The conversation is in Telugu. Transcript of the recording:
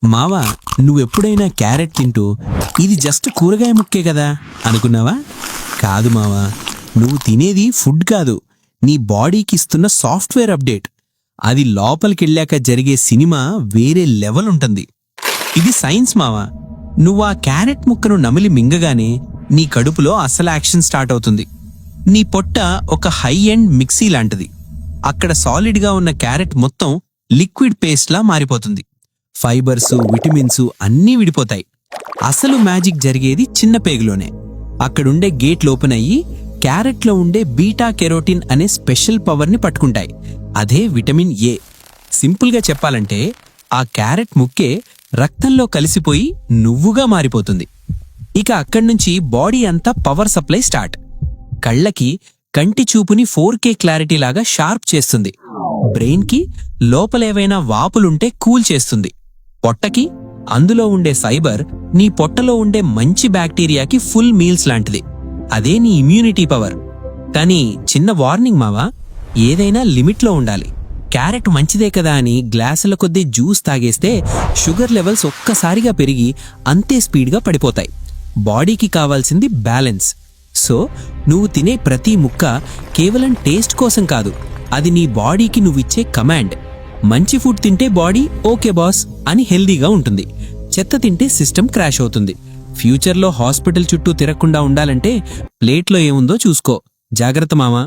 మావా, నువ్వెప్పుడైనా క్యారెట్ తింటూ ఇది జస్ట్ కూరగాయ ముక్కే కదా అనుకున్నావా? కాదు మావా, నువ్వు తినేది ఫుడ్ కాదు, నీ బాడీకి ఇస్తున్న సాఫ్ట్వేర్ అప్డేట్. అది లోపలికెళ్ళాక జరిగే సినిమా వేరే లెవెల్ ఉంటుంది. ఇది సైన్స్ మావా. నువ్వు ఆ క్యారెట్ ముక్కను నమిలి మింగగానే నీ కడుపులో అసలు యాక్షన్ స్టార్ట్ అవుతుంది. నీ పొట్ట ఒక హై ఎండ్ మిక్సీ లాంటిది. అక్కడ సాలిడ్గా ఉన్న క్యారెట్ మొత్తం లిక్విడ్ పేస్ట్లా మారిపోతుంది. ఫైబర్సు, విటమిన్స్ అన్నీ విడిపోతాయి. అసలు మ్యాజిక్ జరిగేది చిన్న పేగులోనే. అక్కడుండే గేట్లు ఓపెన్ అయ్యి క్యారెట్లో ఉండే బీటా కెరోటిన్ అనే స్పెషల్ పవర్ని పట్టుకుంటాయి. అదే విటమిన్ ఏ. సింపుల్గా చెప్పాలంటే ఆ క్యారెట్ ముక్కే రక్తంలో కలిసిపోయి నువ్వుగా మారిపోతుంది. ఇక అక్కడ్నుంచి బాడీ అంతా పవర్ సప్లై స్టార్ట్. కళ్ళకి కంటి చూపుని 4K క్లారిటీ లాగా షార్ప్ చేస్తుంది. బ్రెయిన్కి లోపలేవైనా వాపులుంటే కూల్ చేస్తుంది. పొట్టకి అందులో ఉండే ఫైబర్ నీ పొట్టలో ఉండే మంచి బ్యాక్టీరియాకి ఫుల్ మీల్స్ లాంటిది. అదే నీ ఇమ్యూనిటీ పవర్. కానీ చిన్న వార్నింగ్ మావా, ఏదైనా లిమిట్లో ఉండాలి. క్యారెట్ మంచిదే కదా అని గ్లాసుల కొద్దీ జ్యూస్ తాగేస్తే షుగర్ లెవెల్స్ ఒక్కసారిగా పెరిగి అంతే స్పీడ్గా పడిపోతాయి. బాడీకి కావాల్సింది బ్యాలెన్స్. సో నువ్వు తినే ప్రతి ముక్క కేవలం టేస్ట్ కోసం కాదు, అది నీ బాడీకి నువ్విచ్చే కమాండ్. మంచి ఫుడ్ తింటే బాడీ ఓకే బాస్ అని హెల్దీగా ఉంటుంది. చెత్త తింటే సిస్టమ్ క్రాష్ అవుతుంది. ఫ్యూచర్లో హాస్పిటల్ చుట్టూ తిరగకుండా ఉండాలంటే ప్లేట్లో ఏముందో చూసుకో. జాగ్రత్త మామా.